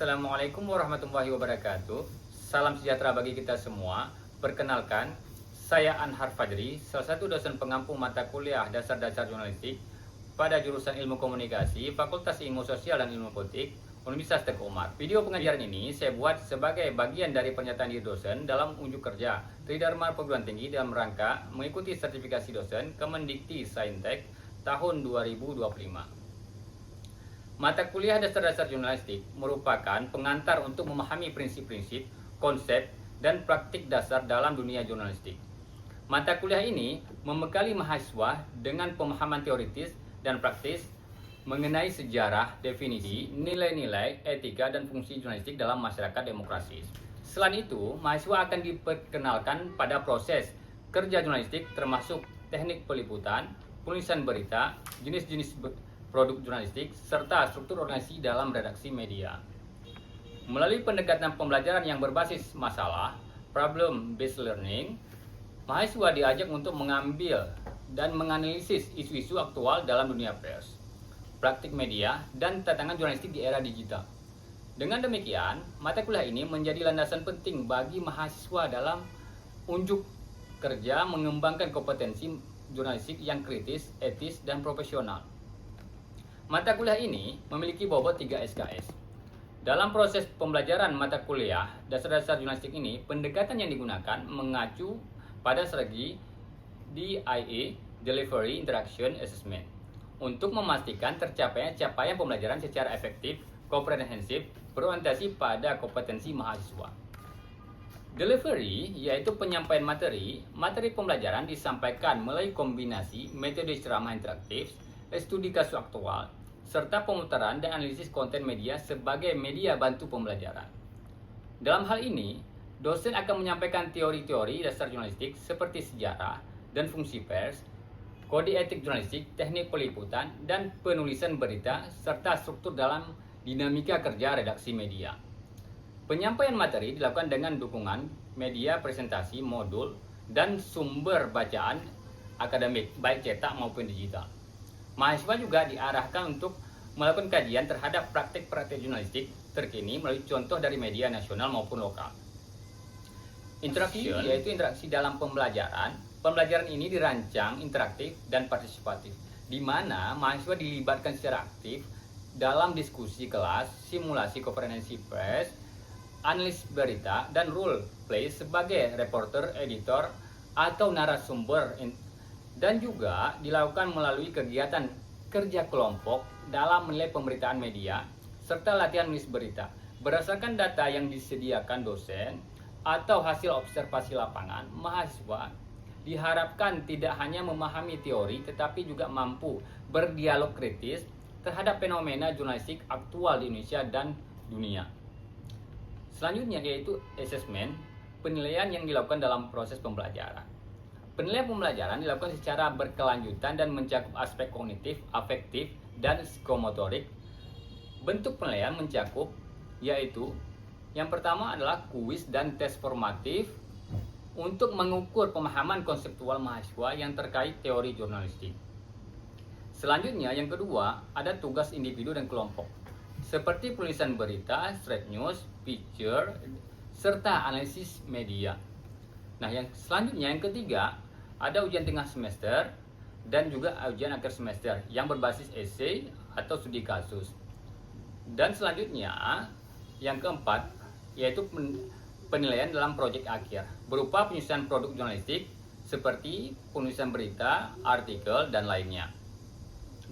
Assalamualaikum warahmatullahi wabarakatuh. Salam sejahtera bagi kita semua. Perkenalkan, saya Anhar Fajri, salah satu dosen pengampu mata kuliah dasar-dasar jurnalistik pada jurusan Ilmu Komunikasi, Fakultas Ilmu Sosial dan Ilmu Politik, Universitas Teguh Umar. Video pengajaran ini saya buat sebagai bagian dari pernyataan diri dosen dalam unjuk kerja Tridharma Perguruan Tinggi dalam rangka mengikuti sertifikasi dosen Kemendikti Saintek tahun 2025. Mata kuliah dasar-dasar jurnalistik merupakan pengantar untuk memahami prinsip-prinsip, konsep, dan praktik dasar dalam dunia jurnalistik. Mata kuliah ini membekali mahasiswa dengan pemahaman teoritis dan praktis mengenai sejarah, definisi, nilai-nilai, etika, dan fungsi jurnalistik dalam masyarakat demokrasis. Selain itu, mahasiswa akan diperkenalkan pada proses kerja jurnalistik termasuk teknik peliputan, penulisan berita, jenis-jenis produk jurnalistik, serta struktur organisasi dalam redaksi media. Melalui pendekatan pembelajaran yang berbasis masalah, problem based learning, mahasiswa diajak untuk mengambil dan menganalisis isu-isu aktual dalam dunia pers, praktik media, dan tantangan jurnalistik di era digital. Dengan demikian, mata kuliah ini menjadi landasan penting bagi mahasiswa dalam unjuk kerja mengembangkan kompetensi jurnalistik yang kritis, etis, dan profesional. Mata kuliah ini memiliki bobot 3 SKS. Dalam proses pembelajaran mata kuliah dasar-dasar jurnalistik ini, pendekatan yang digunakan mengacu pada strategi DIA, Delivery Interaction Assessment, untuk memastikan tercapainya capaian pembelajaran secara efektif, komprehensif, berorientasi pada kompetensi mahasiswa. Delivery yaitu penyampaian materi pembelajaran disampaikan melalui kombinasi metode ceramah interaktif, studi kasus aktual, serta pemutaran dan analisis konten media sebagai media bantu pembelajaran. Dalam hal ini, dosen akan menyampaikan teori-teori dasar jurnalistik seperti sejarah dan fungsi pers, kode etik jurnalistik, teknik peliputan, dan penulisan berita, serta struktur dalam dinamika kerja redaksi media. Penyampaian materi dilakukan dengan dukungan media presentasi, modul, dan sumber bacaan akademik, baik cetak maupun digital. Mahasiswa juga diarahkan untuk melakukan kajian terhadap praktik-praktik jurnalistik terkini melalui contoh dari media nasional maupun lokal. Interaksi yaitu interaksi dalam pembelajaran. Pembelajaran ini dirancang interaktif dan partisipatif, di mana mahasiswa dilibatkan secara aktif dalam diskusi kelas, simulasi komprehensi pers, analis berita, dan role play sebagai reporter, editor, atau narasumber, dan juga dilakukan melalui kegiatan kerja kelompok dalam menilai pemberitaan media serta latihan menulis berita. Berdasarkan data yang disediakan dosen atau hasil observasi lapangan, mahasiswa diharapkan tidak hanya memahami teori tetapi juga mampu berdialog kritis terhadap fenomena jurnalistik aktual di Indonesia dan dunia. Selanjutnya yaitu asesmen, penilaian yang dilakukan dalam proses pembelajaran. Penilaian pembelajaran dilakukan secara berkelanjutan dan mencakup aspek kognitif, afektif, dan psikomotorik. Bentuk penilaian mencakup yaitu yang pertama adalah kuis dan tes formatif untuk mengukur pemahaman konseptual mahasiswa yang terkait teori jurnalistik. Selanjutnya yang kedua ada tugas individu dan kelompok seperti penulisan berita, straight news, feature, serta analisis media. Nah, yang selanjutnya yang ketiga ada ujian tengah semester dan juga ujian akhir semester yang berbasis esai atau studi kasus. Dan selanjutnya yang keempat yaitu penilaian dalam proyek akhir berupa penyusunan produk jurnalistik seperti penulisan berita, artikel, dan lainnya.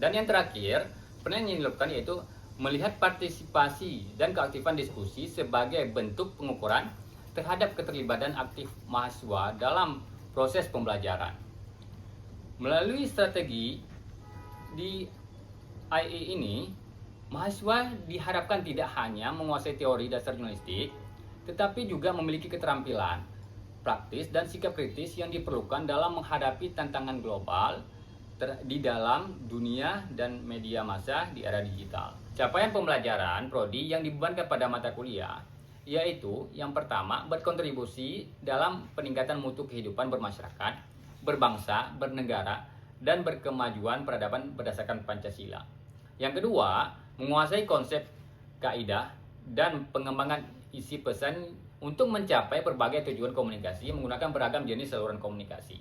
Dan yang terakhir, penilaian yang dilakukan yaitu melihat partisipasi dan keaktifan diskusi sebagai bentuk pengukuran terhadap keterlibatan aktif mahasiswa dalam proses pembelajaran. Melalui strategi di IE ini, mahasiswa diharapkan tidak hanya menguasai teori dasar jurnalistik, tetapi juga memiliki keterampilan praktis dan sikap kritis yang diperlukan dalam menghadapi tantangan global di dalam dunia dan media massa di era digital. Capaian pembelajaran prodi yang dibebankan pada mata kuliah yaitu yang pertama berkontribusi dalam peningkatan mutu kehidupan bermasyarakat, berbangsa, bernegara, dan berkemajuan peradaban berdasarkan Pancasila. Yang kedua, menguasai konsep kaidah dan pengembangan isi pesan untuk mencapai berbagai tujuan komunikasi menggunakan beragam jenis saluran komunikasi.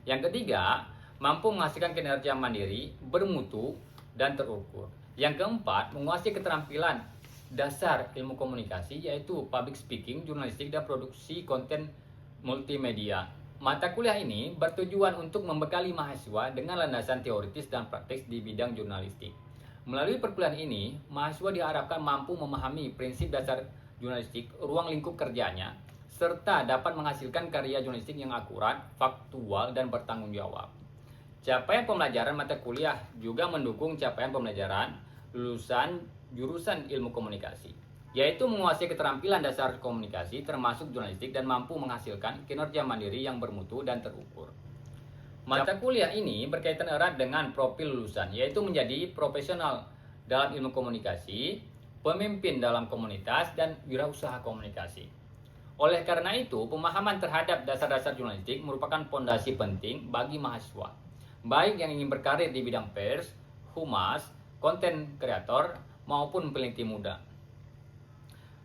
Yang ketiga, mampu menghasilkan kinerja mandiri, bermutu, dan terukur. Yang keempat, menguasai keterampilan dasar ilmu komunikasi yaitu public speaking, jurnalistik, dan produksi konten multimedia. Mata kuliah ini bertujuan untuk membekali mahasiswa dengan landasan teoritis dan praktis di bidang jurnalistik. Melalui perkuliahan ini, mahasiswa diharapkan mampu memahami prinsip dasar jurnalistik, ruang lingkup kerjanya, serta dapat menghasilkan karya jurnalistik yang akurat, faktual, dan bertanggung jawab. Capaian pembelajaran mata kuliah juga mendukung capaian pembelajaran lulusan jurusan ilmu komunikasi, yaitu menguasai keterampilan dasar komunikasi termasuk jurnalistik dan mampu menghasilkan kinerja mandiri yang bermutu dan terukur. Mata kuliah ini berkaitan erat dengan profil lulusan, yaitu menjadi profesional dalam ilmu komunikasi, pemimpin dalam komunitas, dan wirausaha komunikasi. Oleh karena itu, pemahaman terhadap dasar-dasar jurnalistik merupakan fondasi penting bagi mahasiswa, baik yang ingin berkarir di bidang pers, humas, konten kreator, maupun peneliti muda.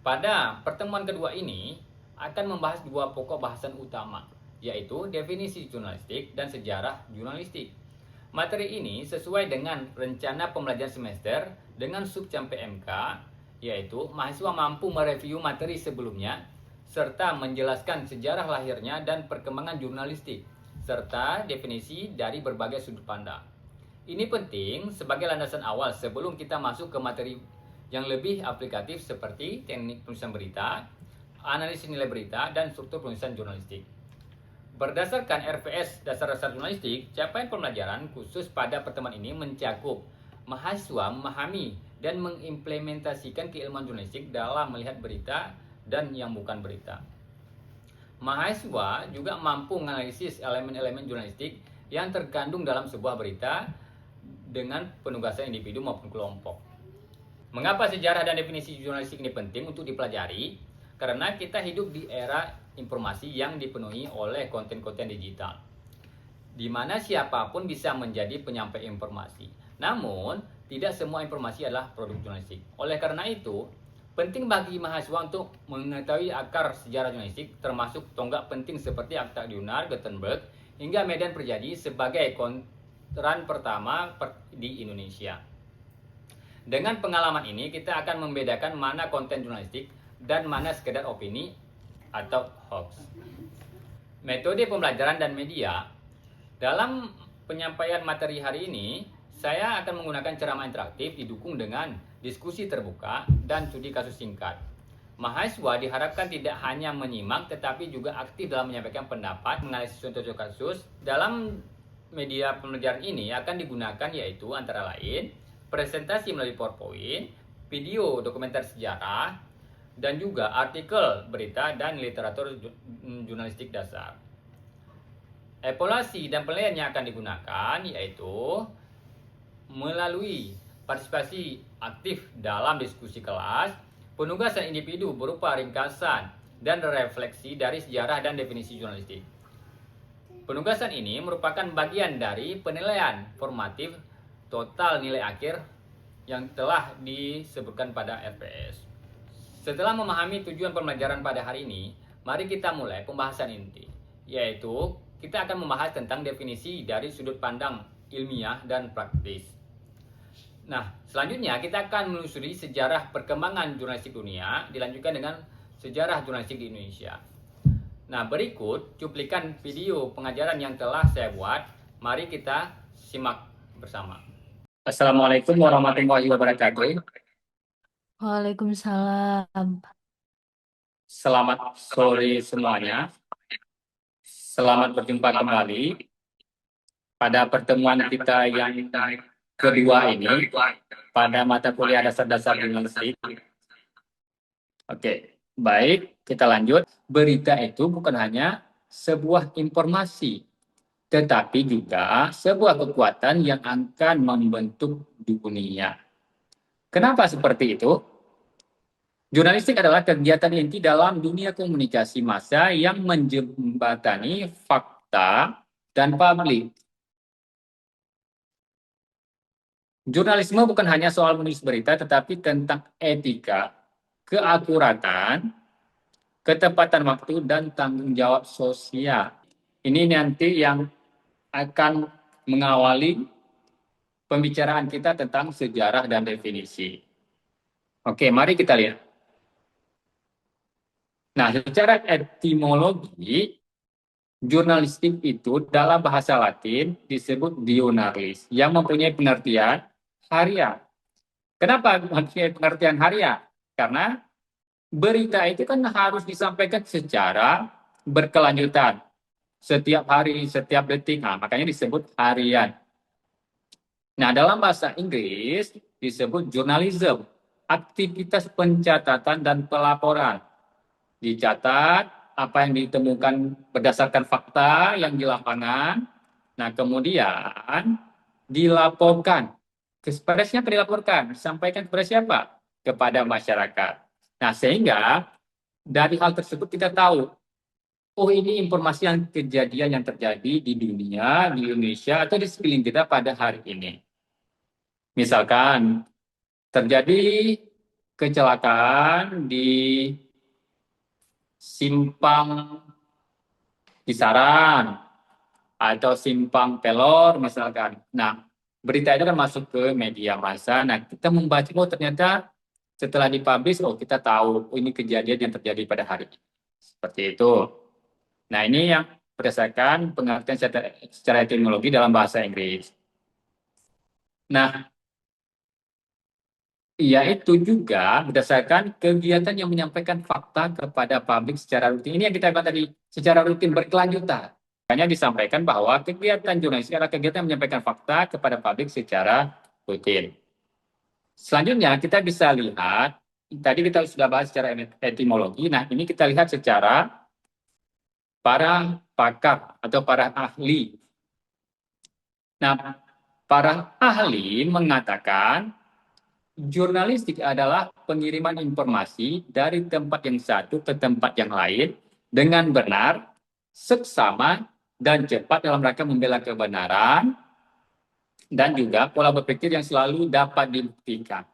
Pada pertemuan kedua ini akan membahas dua pokok bahasan utama, yaitu definisi jurnalistik dan sejarah jurnalistik. Materi ini sesuai dengan rencana pembelajaran semester dengan subjam PMK, yaitu mahasiswa mampu mereview materi sebelumnya serta menjelaskan sejarah lahirnya dan perkembangan jurnalistik serta definisi dari berbagai sudut pandang. Ini penting sebagai landasan awal sebelum kita masuk ke materi yang lebih aplikatif seperti teknik penulisan berita, analisis nilai berita, dan struktur penulisan jurnalistik. Berdasarkan RPS Dasar-Dasar Jurnalistik, capaian pembelajaran khusus pada pertemuan ini mencakup mahasiswa memahami dan mengimplementasikan keilmuan jurnalistik dalam melihat berita dan yang bukan berita. Mahasiswa juga mampu menganalisis elemen-elemen jurnalistik yang terkandung dalam sebuah berita dengan penugasan individu maupun kelompok. Mengapa sejarah dan definisi jurnalistik ini penting untuk dipelajari? Karena kita hidup di era informasi yang dipenuhi oleh konten-konten digital, di mana siapapun bisa menjadi penyampai informasi. Namun, tidak semua informasi adalah produk jurnalistik. Oleh karena itu, penting bagi mahasiswa untuk mengetahui akar sejarah jurnalistik, termasuk tonggak penting seperti Akta Diunar, Gutenberg, hingga Medan Perjadi sebagai kontran pertama di Indonesia. Dengan pengalaman ini, kita akan membedakan mana konten jurnalistik dan mana sekedar opini atau hoax. Metode pembelajaran dan media. Dalam penyampaian materi hari ini, saya akan menggunakan ceramah interaktif didukung dengan diskusi terbuka dan studi kasus singkat. Mahasiswa diharapkan tidak hanya menyimak tetapi juga aktif dalam menyampaikan pendapat, menganalisis contoh kasus. Dalam media pembelajaran ini akan digunakan yaitu antara lain presentasi melalui PowerPoint, video dokumenter sejarah, dan juga artikel, berita, dan literatur jurnalistik dasar. Evaluasi dan penilaian yang akan digunakan yaitu melalui partisipasi aktif dalam diskusi kelas, penugasan individu berupa ringkasan dan refleksi dari sejarah dan definisi jurnalistik. Penugasan ini merupakan bagian dari penilaian formatif total nilai akhir yang telah disebutkan pada RPS. Setelah memahami tujuan pembelajaran pada hari ini, mari kita mulai pembahasan inti, yaitu kita akan membahas tentang definisi dari sudut pandang ilmiah dan praktis. Nah, selanjutnya kita akan menelusuri sejarah perkembangan jurnalistik dunia, dilanjutkan dengan sejarah jurnalistik di Indonesia. Nah, berikut cuplikan video pengajaran yang telah saya buat. Mari kita simak bersama. Assalamualaikum warahmatullahi wabarakatuh. Waalaikumsalam. Selamat sore semuanya. Selamat berjumpa kembali pada pertemuan kita yang kedua ini pada mata kuliah dasar-dasar jurnalistik. Oke, baik, kita lanjut. Berita itu bukan hanya sebuah informasi, tetapi juga sebuah kekuatan yang akan membentuk dunia. Kenapa seperti itu? Jurnalistik adalah kegiatan inti dalam dunia komunikasi massa yang menjembatani fakta dan publik. Jurnalisme bukan hanya soal menulis berita, tetapi tentang etika, keakuratan, ketepatan waktu, dan tanggung jawab sosial. Ini nanti yang akan mengawali pembicaraan kita tentang sejarah dan definisi. Oke, mari kita lihat. Nah, secara etimologi, jurnalistik itu dalam bahasa Latin disebut diurnalisme yang mempunyai pengertian harian. Kenapa mempunyai pengertian harian? Karena berita itu kan harus disampaikan secara berkelanjutan. Setiap hari, setiap detik. Nah, makanya disebut harian. Nah, dalam bahasa Inggris disebut journalism, aktivitas pencatatan dan pelaporan. Dicatat apa yang ditemukan berdasarkan fakta yang di lapangan. Nah, kemudian dilaporkan. Kepada siapa dilaporkan? Sampaikan kepada siapa? Kepada masyarakat. Nah, sehingga dari hal tersebut kita tahu, oh ini informasi yang kejadian yang terjadi di dunia, di Indonesia, atau di sekeliling kita pada hari ini. Misalkan terjadi kecelakaan di simpang Kisaran atau simpang Pelor misalkan. Nah, berita itu kan masuk ke media massa. Nah, kita membaca, oh ternyata setelah dipublish, oh kita tahu oh, ini kejadian yang terjadi pada hari ini. Seperti itu. Nah, ini yang berdasarkan pengertian secara etimologi dalam bahasa Inggris. Nah, yaitu juga berdasarkan kegiatan yang menyampaikan fakta kepada publik secara rutin. Ini yang kita bilang tadi, secara rutin berkelanjutan. Makanya disampaikan bahwa kegiatan jurnalistik adalah kegiatan yang menyampaikan fakta kepada publik secara rutin. Selanjutnya kita bisa lihat, tadi kita sudah bahas secara etimologi, nah ini kita lihat secara para pakar atau para ahli. Nah, para ahli mengatakan jurnalistik adalah pengiriman informasi dari tempat yang satu ke tempat yang lain dengan benar, seksama, dan cepat dalam rangka membela kebenaran, dan juga pola berpikir yang selalu dapat dibuktikan.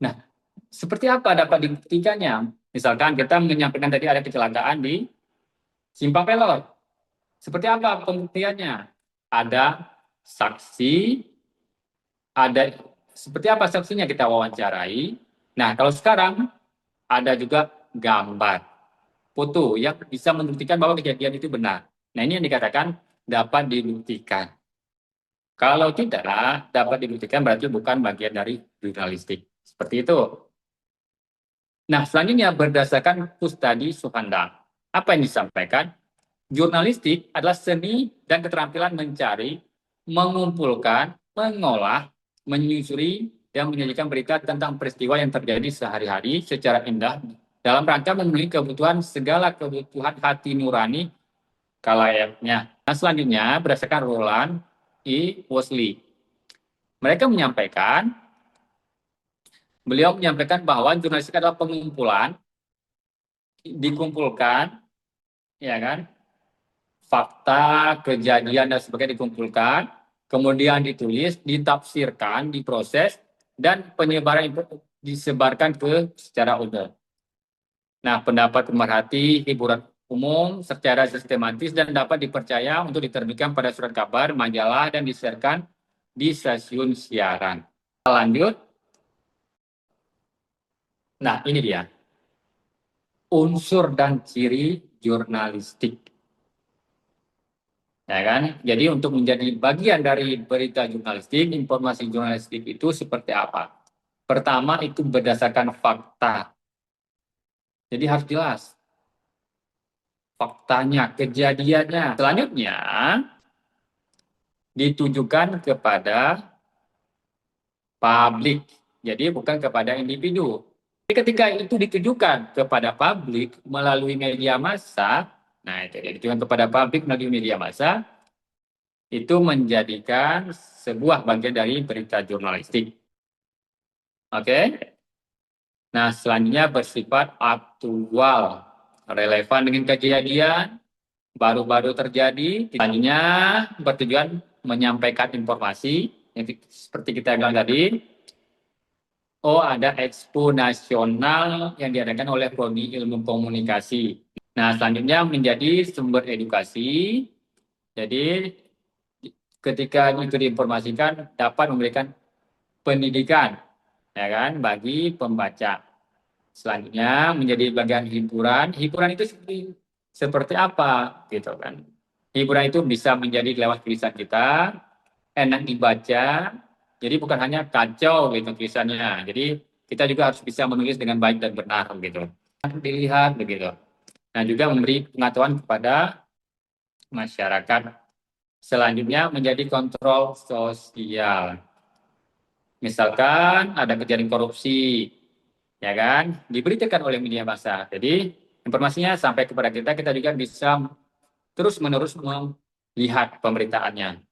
Nah, seperti apa dapat dibuktikannya? Misalkan kita menyampaikan tadi ada kecelakaan di Simpang Pelor. Seperti apa pembuktiannya? Ada saksi, ada seperti apa saksinya kita wawancarai. Nah, kalau sekarang ada juga gambar, foto yang bisa membuktikan bahwa kejadian itu benar. Nah, ini yang dikatakan dapat dibuktikan. Kalau tidak dapat dibuktikan berarti bukan bagian dari jurnalistik. Seperti itu. Nah, selanjutnya berdasarkan Kustadi Suhandang. Apa yang disampaikan? Jurnalistik adalah seni dan keterampilan mencari, mengumpulkan, mengolah, menyusuri, dan menyajikan berita tentang peristiwa yang terjadi sehari-hari secara indah dalam rangka memenuhi segala kebutuhan hati nurani kalayaknya. Nah, selanjutnya berdasarkan Roland E. Worsley. Mereka menyampaikan, beliau menyampaikan bahwa jurnalistik adalah pengumpulan, dikumpulkan, ya kan, fakta, kejadian, dan sebagainya dikumpulkan, kemudian ditulis, ditafsirkan, diproses, dan penyebaran itu disebarkan ke secara umum. Nah, pendapat pemerhati hiburan umum secara sistematis dan dapat dipercaya untuk diterbitkan pada surat kabar, majalah, dan disiarkan di stasiun siaran. Lanjut. Nah, ini dia. Unsur dan ciri jurnalistik. Ya kan? Jadi untuk menjadi bagian dari berita jurnalistik, informasi jurnalistik itu seperti apa? Pertama itu berdasarkan fakta. Jadi harus jelas faktanya, kejadiannya. Selanjutnya ditujukan kepada publik. Jadi bukan kepada individu. Jadi ketika itu ditujukan kepada publik melalui media massa, nah itu ditujukan kepada publik melalui media massa, itu menjadikan sebuah bagian dari berita jurnalistik. Oke? Nah, selanjutnya bersifat aktual, relevan dengan kejadian, baru-baru terjadi. Selanjutnya bertujuan menyampaikan informasi, yang seperti kita bilang tadi, Oh, ada Expo Nasional yang diadakan oleh Prodi Ilmu Komunikasi. Nah, selanjutnya menjadi sumber edukasi. Jadi, ketika itu diinformasikan dapat memberikan pendidikan, ya kan, bagi pembaca. Selanjutnya menjadi bagian hiburan. Hiburan itu seperti apa, gitu kan? Hiburan itu bisa menjadi lewat tulisan kita, enak dibaca. Jadi bukan hanya kacau gitu tulisannya. Jadi kita juga harus bisa menulis dengan baik dan benar gitu. Dilihat begitu. Nah, juga memberi pengetahuan kepada masyarakat. Selanjutnya menjadi kontrol sosial. Misalkan ada kejadian korupsi, ya kan, diberitakan oleh media massa. Jadi informasinya sampai kepada kita, kita juga bisa terus-menerus melihat pemberitaannya.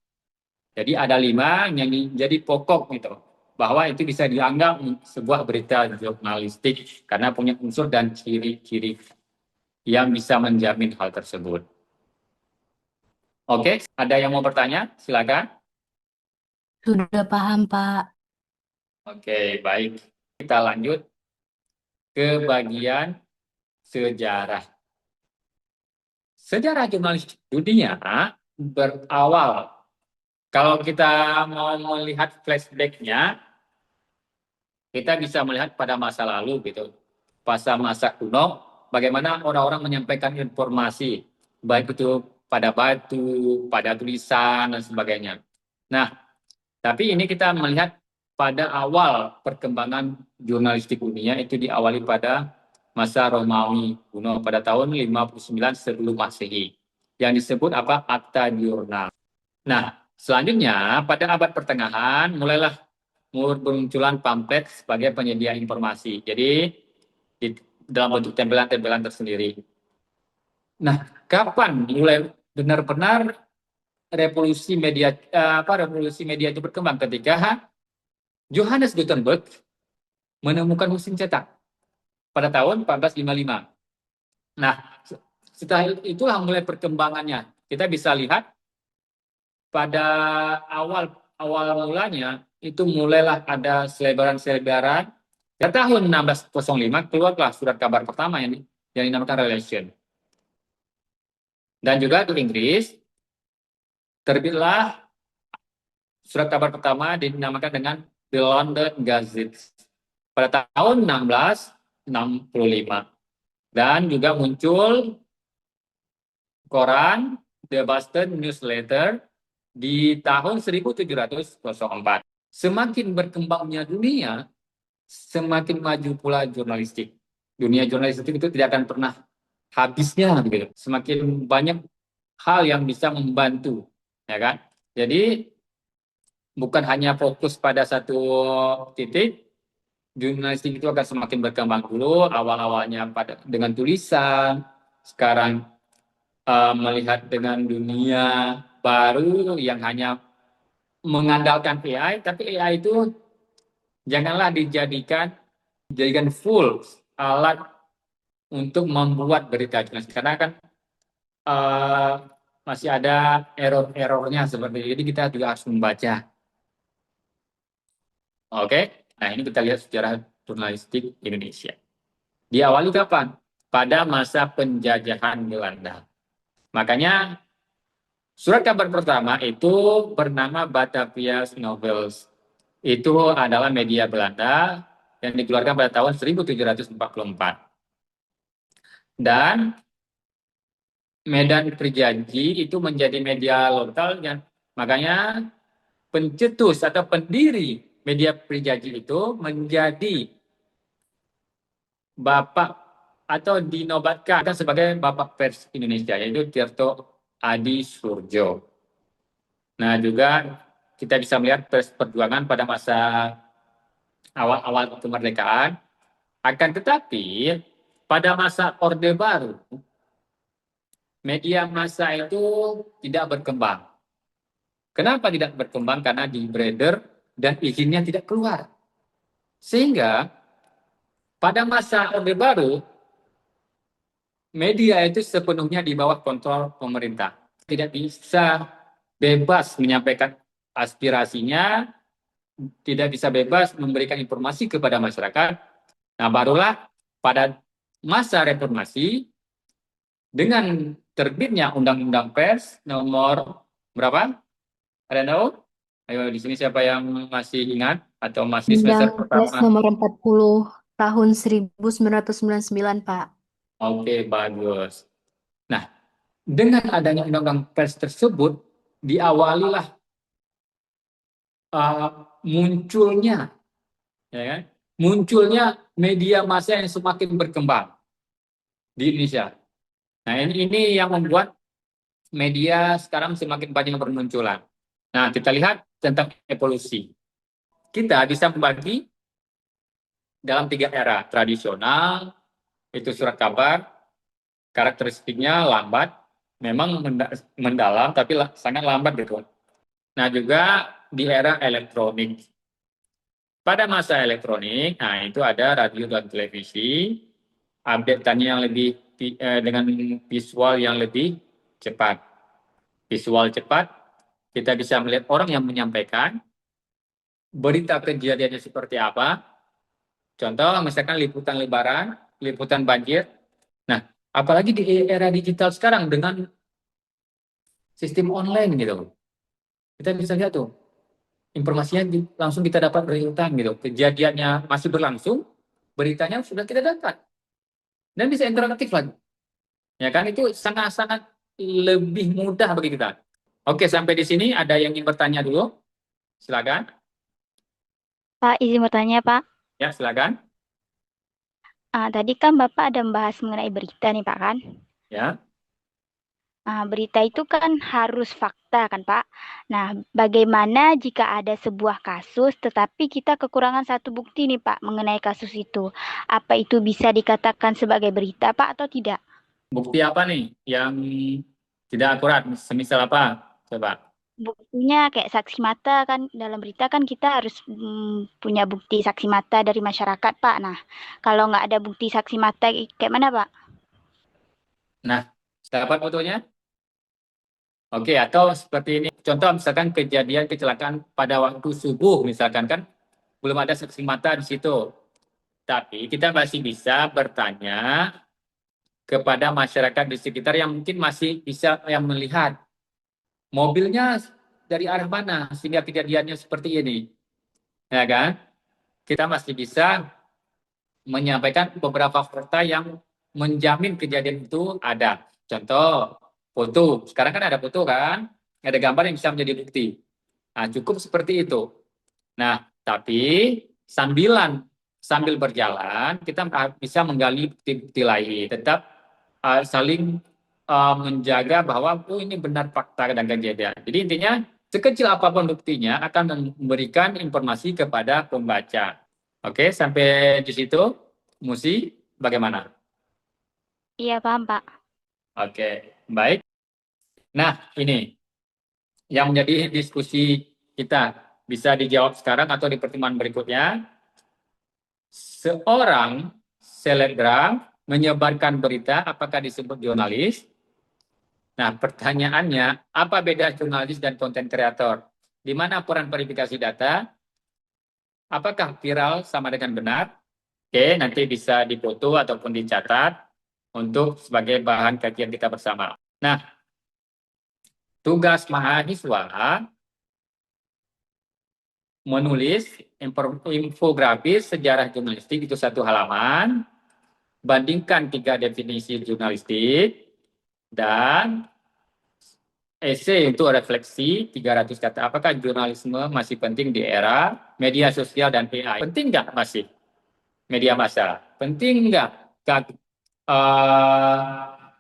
Jadi ada 5 yang menjadi pokok gitu, bahwa itu bisa dianggap sebuah berita jurnalistik karena punya unsur dan ciri-ciri yang bisa menjamin hal tersebut. Oke, ada yang mau bertanya? Silakan. Sudah paham, Pak. Oke, baik. Kita lanjut ke bagian sejarah. Sejarah jurnalistik dunia berawal. Kalau kita mau melihat flashback-nya, kita bisa melihat pada masa lalu gitu. Pada masa kuno, bagaimana orang-orang menyampaikan informasi, baik itu pada batu, pada tulisan, dan sebagainya. Nah, tapi ini kita melihat pada awal perkembangan jurnalistik dunia itu diawali pada masa Romawi kuno pada tahun 59 sebelum Masehi. Yang disebut apa? Akta Jurnal. Nah, selanjutnya pada abad pertengahan mulailah bermunculan pamflet sebagai penyedia informasi. Jadi dalam bentuk tempelan-tempelan tersendiri. Nah, kapan mulai benar-benar revolusi media itu berkembang? Ketika Johannes Gutenberg menemukan mesin cetak pada tahun 1455. Nah, setelah itulah mulai perkembangannya. Kita bisa lihat pada awal mulanya itu mulailah ada selebaran-selebaran. Pada tahun 1605 keluarlah surat kabar pertama yang dinamakan Relation. Dan juga di Inggris terbitlah surat kabar pertama dinamakan dengan The London Gazette pada tahun 1665. Dan juga muncul koran The Boston Newsletter di tahun 1704. Semakin berkembangnya dunia, semakin maju pula jurnalistik. Dunia jurnalistik itu tidak akan pernah habisnya begitu. Semakin banyak hal yang bisa membantu, ya kan? Jadi bukan hanya fokus pada satu titik, jurnalistik itu akan semakin berkembang dulu. Awal-awalnya dengan tulisan, sekarang melihat dengan dunia baru yang hanya mengandalkan AI, tapi AI itu janganlah dijadikan full alat untuk membuat berita jurnalistik karena kan uh, masih ada error-errornya seperti itu. Jadi kita juga harus membaca. Oke, nah ini kita lihat sejarah jurnalistik Indonesia. Diawali kapan? Pada masa penjajahan Belanda. Makanya surat kabar pertama itu bernama Batavia Novels. Itu adalah media Belanda yang dikeluarkan pada tahun 1744. Dan Medan Prijanji itu menjadi media lokal yang makanya pencetus atau pendiri media Prijanji itu menjadi bapak atau dinobatkan sebagai bapak pers Indonesia yaitu Tirto Adi Surjo. Nah juga kita bisa melihat perjuangan pada masa awal-awal kemerdekaan. Akan tetapi pada masa Orde Baru media massa itu tidak berkembang. Kenapa tidak berkembang? Karena di breeder dan izinnya tidak keluar. Sehingga pada masa Orde Baru, media itu sepenuhnya di bawah kontrol pemerintah. Tidak bisa bebas menyampaikan aspirasinya tidak bisa bebas memberikan informasi kepada masyarakat. Nah, barulah pada masa reformasi dengan terbitnya Undang-Undang Pers nomor berapa? Ada yang tahu? Ayo di sini siapa yang masih ingat atau masih Undang semester Pers pertama? nomor 40 tahun 1999, Pak. Oke, bagus. Nah, dengan adanya Undang-Undang Pers tersebut diawalilah uh, munculnya, ya kan? Munculnya media massa yang semakin berkembang di Indonesia. Nah, ini yang membuat media sekarang semakin banyak bermunculan. Nah, kita lihat tentang evolusi. Kita bisa membagi dalam 3 era. Tradisional, itu surat kabar, karakteristiknya lambat, memang mendalam, tapi sangat lambat gitu. Nah, juga di era elektronik. Pada masa elektronik, nah itu ada radio dan televisi, update-nya yang lebih dengan visual yang lebih cepat. Visual cepat, kita bisa melihat orang yang menyampaikan, berita kejadiannya seperti apa. Contoh, misalkan liputan lebaran, liputan banjir. Nah, apalagi di era digital sekarang dengan sistem online gitu. Kita bisa lihat tuh, informasinya langsung kita dapat real time gitu. Kejadiannya masih berlangsung, beritanya sudah kita dapat. Dan bisa interaktif lagi. Ya kan, itu sangat-sangat lebih mudah bagi kita. Oke, sampai di sini ada yang ingin bertanya dulu? Silakan. Pak, izin bertanya, Pak. Ya, silakan. Tadi kan Bapak ada membahas mengenai berita nih, Pak, kan? Ya. Berita itu kan harus fakta, kan, Pak? Nah, bagaimana jika ada sebuah kasus, tetapi kita kekurangan satu bukti nih, Pak, mengenai kasus itu? Apa itu bisa dikatakan sebagai berita, Pak, atau tidak? Bukti apa nih yang tidak akurat? Semisal apa? Coba. Buktinya kayak saksi mata kan, dalam berita kan kita harus punya bukti saksi mata dari masyarakat, Pak. Nah, kalau nggak ada bukti saksi mata, kayak mana, Pak? Nah, dapat fotonya? Oke, atau seperti ini. Contoh misalkan kejadian kecelakaan pada waktu subuh misalkan kan belum ada saksi mata di situ. Tapi kita masih bisa bertanya kepada masyarakat di sekitar yang mungkin masih bisa yang melihat mobilnya dari arah mana sehingga kejadiannya seperti ini. Ya kan? Kita masih bisa menyampaikan beberapa fakta yang menjamin kejadian itu ada. Contoh, foto. Sekarang kan ada foto kan? Ada gambar yang bisa menjadi bukti. Nah, cukup seperti itu. Nah, tapi sambil berjalan kita bisa menggali bukti-bukti lain. Tetap saling menjaga bahwa oh ini benar fakta dan kejadian. Jadi intinya sekecil apapun buktinya akan memberikan informasi kepada pembaca. Oke, sampai di situ, Musi, bagaimana? Iya, paham, Pak. Oke, baik. Nah, ini yang menjadi diskusi kita. Bisa dijawab sekarang atau di pertemuan berikutnya. Seorang selebgram menyebarkan berita, apakah disebut jurnalis? Nah, pertanyaannya, apa beda jurnalis dan konten kreator? Di mana peran verifikasi data? Apakah viral sama dengan benar? Oke, nanti bisa difoto ataupun dicatat untuk sebagai bahan kajian kita bersama. Nah, tugas mahasiswa menulis infografis sejarah jurnalistik itu 1 halaman, bandingkan 3 definisi jurnalistik, dan esai untuk refleksi 300 kata. Apakah jurnalisme masih penting di era media sosial dan AI? Penting nggak masih media massa? Penting nggak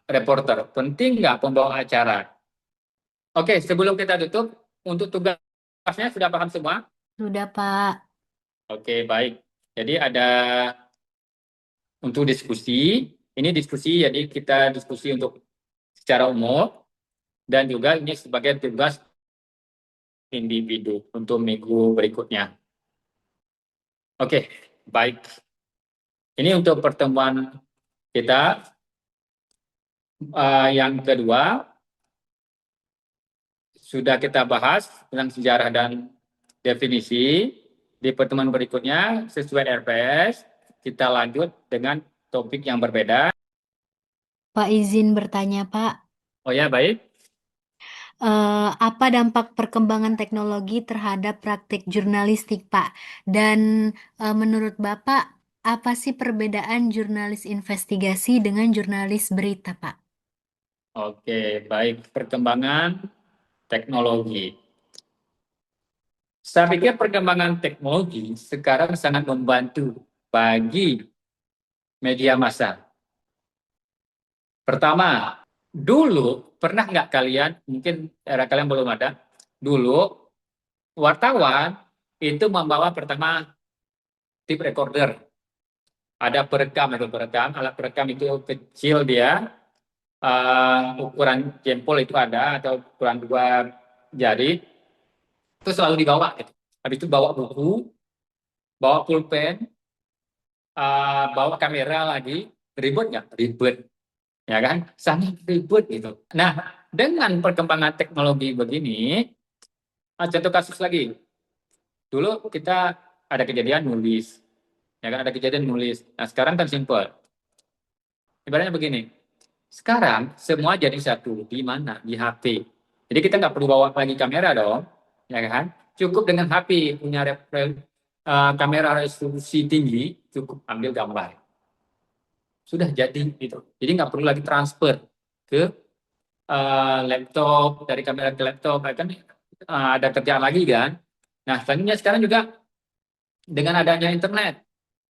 reporter? Penting nggak pembawa acara? Oke, sebelum kita tutup, untuk tugasnya sudah paham semua? Sudah, Pak. Oke, baik. Jadi ada untuk diskusi, ini diskusi, jadi kita diskusi untuk secara umum, dan juga ini sebagai tugas individu untuk minggu berikutnya. Oke, baik. Ini untuk pertemuan kita yang kedua, sudah kita bahas tentang sejarah dan definisi. Di pertemuan berikutnya, sesuai RPS, kita lanjut dengan topik yang berbeda. Pak izin bertanya, Pak. Oh ya, baik. Apa dampak perkembangan teknologi terhadap praktik jurnalistik, Pak? Dan menurut Bapak, apa sih perbedaan jurnalis investigasi dengan jurnalis berita, Pak? Oke, baik. Perkembangan teknologi. Saya pikir perkembangan teknologi sekarang sangat membantu bagi media massa. Pertama, dulu pernah nggak kalian, mungkin era kalian belum ada, dulu wartawan itu membawa pertama tape recorder. Ada perekam itu perekam, alat perekam itu kecil dia, ukuran jempol itu ada atau ukuran 2 jari, itu selalu dibawa gitu. Habis itu bawa buku, bawa pulpen, bawa kamera lagi, ribet nggak? Ribet, ya kan? Sangat ribet gitu. Nah, dengan perkembangan teknologi begini, contoh kasus lagi. Dulu kita ada kejadian nulis, ya kan? Ada kejadian nulis. Nah, sekarang kan simpel. Ibaratnya begini, sekarang semua jadi satu. Di mana? Di HP. Jadi kita nggak perlu bawa lagi kamera dong, ya kan? Cukup dengan HP punya kamera resolusi tinggi, cukup ambil gambar. Sudah jadi gitu. Jadi nggak perlu lagi transfer ke laptop, dari kamera ke laptop, kan ada kerjaan lagi kan. Nah, selanjutnya sekarang juga dengan adanya internet,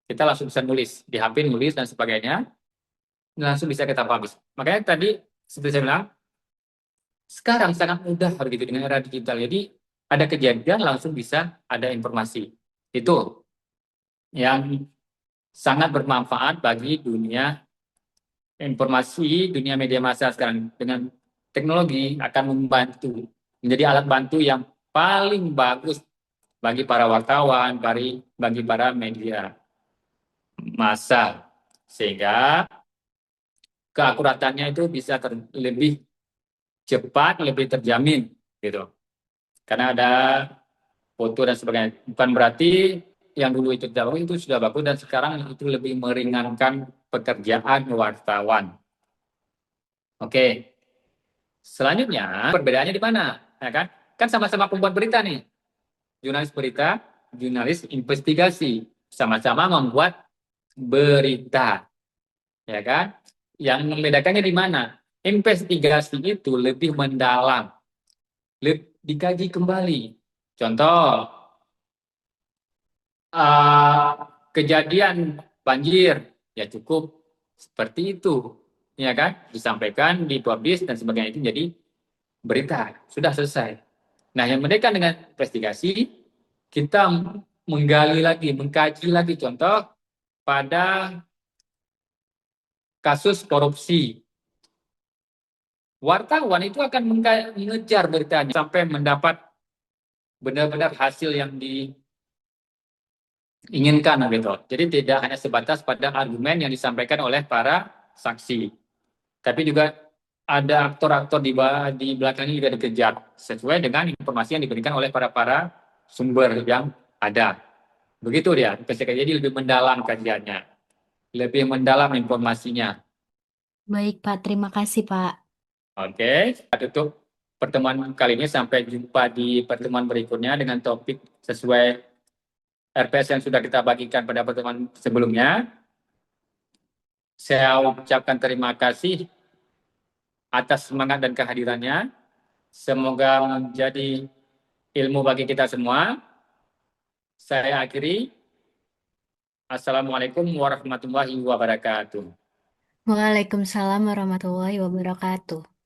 kita langsung bisa nulis di HP, nulis dan sebagainya, langsung bisa kita publish. Makanya tadi seperti saya bilang, sekarang sangat mudah begitu dengan era digital. Jadi ada kejadian langsung bisa ada informasi. Itu yang sangat bermanfaat bagi dunia informasi, dunia media massa sekarang. Dengan teknologi akan membantu, menjadi alat bantu yang paling bagus bagi para wartawan, bagi para media massa. Sehingga keakuratannya itu bisa lebih cepat, lebih terjamin gitu. Karena ada foto dan sebagainya. Bukan berarti yang dulu itu tidak bagus, itu sudah bagus dan sekarang itu lebih meringankan pekerjaan wartawan. Oke. Selanjutnya perbedaannya di mana? Ya kan? Kan sama-sama pembuat berita nih. Jurnalis berita, jurnalis investigasi, sama-sama membuat berita. Ya kan? Yang membedakannya di mana? Investigasi itu lebih mendalam, dikaji kembali. Contoh, kejadian banjir, ya cukup seperti itu, ya kan? Disampaikan, dipublish dan sebagainya itu jadi berita, sudah selesai. Nah, yang membedakan dengan investigasi, kita menggali lagi, mengkaji lagi. Contoh, pada kasus korupsi, wartawan itu akan mengejar beritanya sampai mendapat benar-benar hasil yang diinginkan gitu. Jadi tidak hanya sebatas pada argumen yang disampaikan oleh para saksi, tapi juga ada aktor-aktor di belakangnya juga dikejar sesuai dengan informasi yang diberikan oleh para sumber yang ada. Begitu dia. Jadi lebih mendalam kajiannya, lebih mendalam informasinya. Baik, Pak. Terima kasih, Pak. Oke, kita tutup pertemuan kali ini. Sampai jumpa di pertemuan berikutnya dengan topik sesuai RPS yang sudah kita bagikan pada pertemuan sebelumnya. Saya ucapkan terima kasih atas semangat dan kehadirannya. Semoga menjadi ilmu bagi kita semua. Saya akhiri. Assalamualaikum warahmatullahi wabarakatuh. Waalaikumsalam warahmatullahi wabarakatuh.